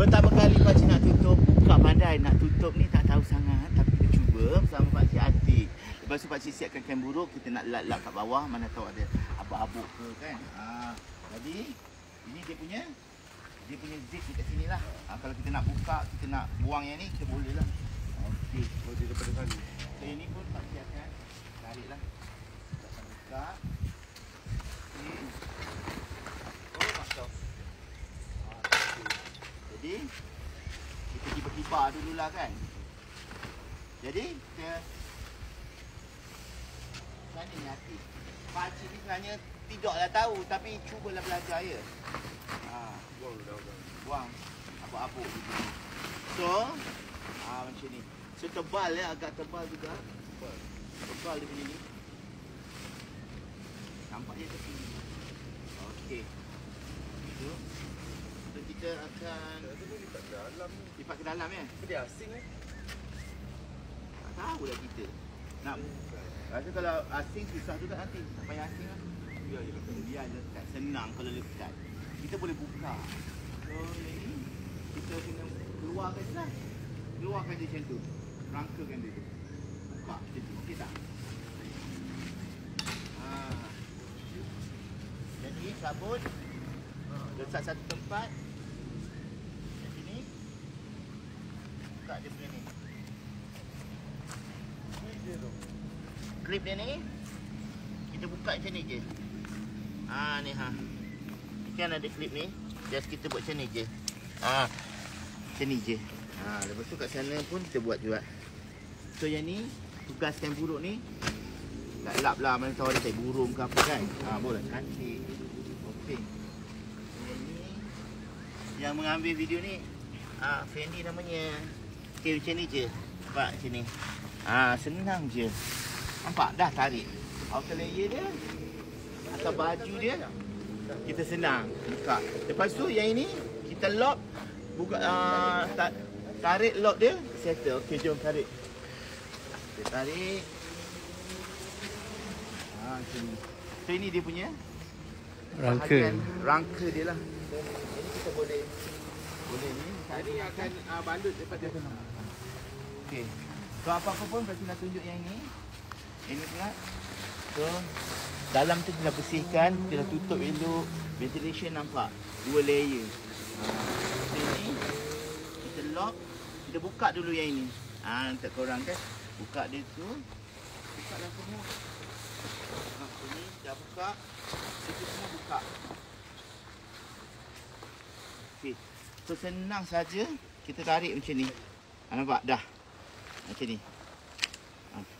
Pertama kali pakcik nak tutup, buka pandai nak tutup ni tak tahu sangat. Tapi kita cuba bersama pakcik Atik. Lepas tu pakcik siapkan kain buruk, kita nak lap-lap kat bawah. Mana tahu ada abuk-abuk ke kan. Jadi ini dia punya zip dekat sini lah. Kalau kita nak buka, kita nak buang yang ni, kita boleh lah. Okey, boleh daripada tadi. So ini pun pakcik akan tarik lah. Kita akan buka. Oh, masuk. Jadi kita kibar-kibar dululah kan. Jadi kita macam ni hati. Pakcik ni sebenarnya tidaklah tahu tapi cubalah belajar ya. Buang abuk-abuk gitu. So macam ni. So tebal ya, agak tebal juga. Tebal dia punya ni. Nampak dia ke sini. Okey. Itu. So kita akan lipat ke dalam ya. Dia asing Tak tahu dah kita. Nak rasa kalau asing susah juga nanti. Tak payah asing lah. Biar lekat. Senang kalau lekat. Kita boleh buka. So ini kita kena keluarkan je lah. Keluarkan je macam tu. Rangkakan dia tu. Buka macam tu. Okey tak? Jadi sabun letak satu tempat. Kat sini. Buka dia punya ni. Klip dia ni kita buka macam ni je. Ni Ni kan ada klip ni. Just kita buat macam ni je. Macam ni je. Lepas tu kat sana pun kita buat juga. So yang ni tugas kain buruk ni tak lap lah, mana tahu ada tai burung ke apa kan. Boleh cantik. Okey. Yang ni yang mengambil video ni Fendi namanya. Okey macam ni je. Nampak macam ni. Senang je. Nampak dah tarik. Outer layer dia atau baju dia kita senang buka. Lepas tu yang ini kita lock buka tarik lock dia settle. Okey jom tarik. Kita tarik. Macam ni. So ini dia punya rangka dia lah. Ini kita boleh ni Ini akan bandut daripada okey. So apa-apa pun kita nak tunjuk yang ini. Ini pula. So dalam tu kita bersihkan, kita tutup elok. Ventilation nampak 2 layer. Ini kita lock, kita buka dulu yang ini. Untuk korang kan. Buka dia tu. Buka dah semua. Ini dah buka. Situ semua buka. Okey. So senang saja kita tarik macam ni. Nampak dah. Macam ni.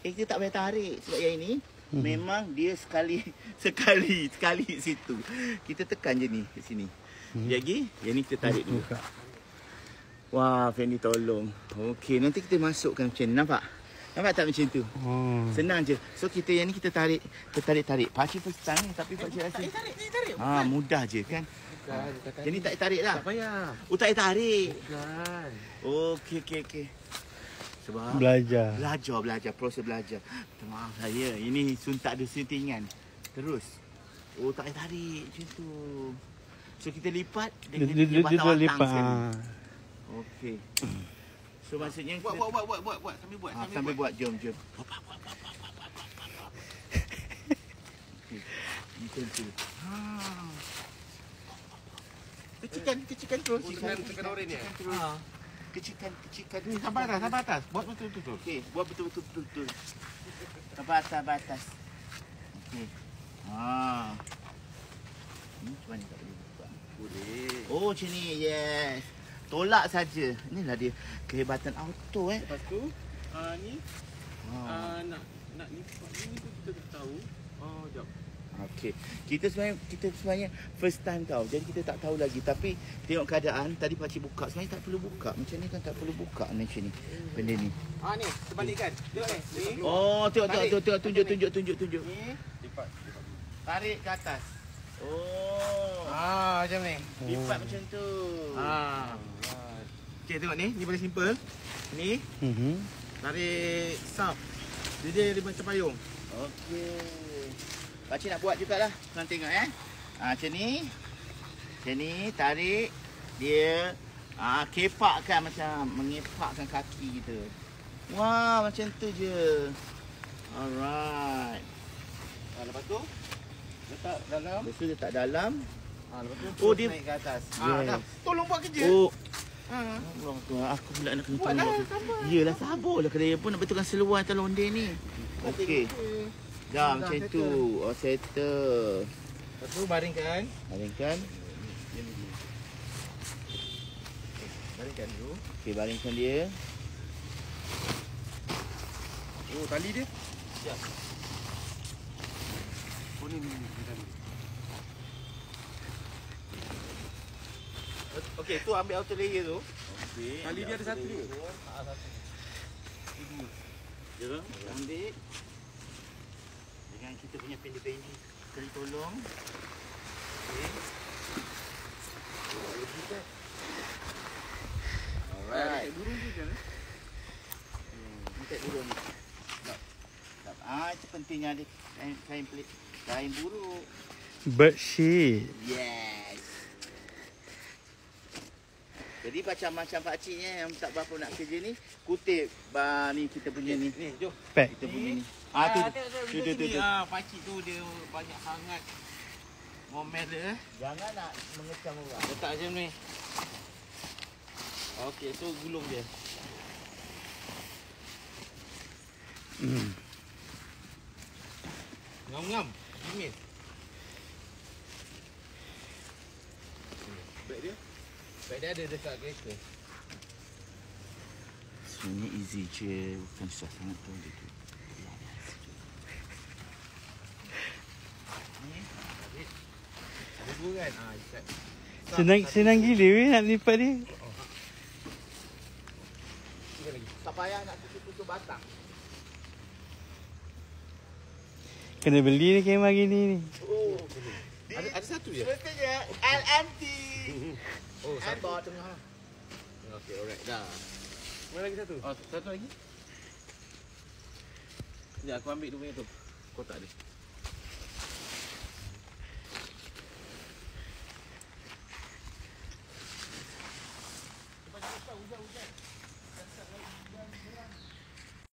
Kita tak payah tarik sebab yang ini memang dia sekali situ. Kita tekan je ni kat sini. Lagi yang ni kita tarik dulu. Wah, Fendi tolong. Okey, nanti kita masukkan macam ni. Nampak? Nampak tak macam tu? Senang je. So kita yang ni kita tarik. Pakcik first time ni tapi pakcik rasa tarik. Mudah je kan? Bukan. Jadi tak tarik lah. Tak payah. Oh, tak tarik. Bukan. Okey. Sebab belajar proses belajar. Maaf saya, ini tak ada suntingan. Terus. Oh, tak payah tarik macam tu. So kita lipat dengan dia lipat. Okey. So maksudnya Buat sambil buat. Jom. Macam tu. Kecilkan terus. Tekan oren ni. Kecilkan. Sampai atas. Buat betul-betul. Okey, buat betul-betul. Sampai atas. Okey. Ni macam mana tak boleh buka? Boleh. Oh, macam ni. Yes. Tolak saja. Inilah dia kehebatan auto Lepas tu ni nak ni pun kita tahu. Jap. Okey. Kita sebenarnya first time tau. Jadi kita tak tahu lagi. Tapi tengok keadaan. Tadi pakcik buka. Sebenarnya tak perlu buka. Macam ni kan tak perlu buka macam ni. Benda ni. Ni terbalikkan. Tengok ni. Oh, tengok. Tunjuk. Ni lipat. Tarik ke atas. Oh. Macam ni. Lipat macam tu. Okey, tengok ni. Ni paling simple. Ni. Tarik sap. Dia macam payung. Okey. Pakcik nak buat jugalah. Korang tengok macam ni. Macam ni. Tarik. Dia Kepakkan macam mengepakkan kaki kita. Wah, macam tu je. Alright. Lepas tu letak dalam. Lepas tu letak dalam. Lepas tu Oh, terus dia naik ke atas. Yes. Dah. Tolong buat kerja. Oh, Ha. Allah tu. Aku pula nak kena Buatlah, tolong. sabar. Yelah, sabarlah kedai pun nak betulkan seluar atas londe ni. Okey. Dah macam tu. Oh, settle. Lepas tu baringkan. Baringkan. Baringkan dulu. Okey, baringkan dia. Oh, tali dia. Siap. Oh, ni tali. Okey, tu ambil outer layer tu. Okey. Tali dia ada satu je. Satu. Jom, ambil. Dengan kita punya pendek-pendek kali tolong. Okey. Alright. Burung tu kan? Minta burung ni. Tak. Itu pentingnya ada kain pelik. Kain burung. Bird shit. Yes. Jadi macam pakciknya yang tak berapa nak kerja ni, kutip ni kita punya ni. Ni, jom. Pack. Kita punya ni. Tu. Pakcik tu dia banyak sangat momen dia. Jangan nak mengecam orang. Letak macam ni. Okey, tu gulung dia. Ngam-ngam. Dingin. Beg dia? Beg dia ada dekat kereta. Sebenarnya easy je, bukan susah sangat pun dia tu. Ada dua kan? Ikat. Senang gila weh nak lipat dia. Tiga lagi. Tak payah nak tutup batang. Kena beli ni kemah gini ni. Oh. Ada satu je? Sebenarnya LMT. Oh, Sabar tengah. Okey, alright. Dah. Mana lagi satu? Oh, satu lagi. Sekejap, aku ambil dia punya tu. Kotak dia.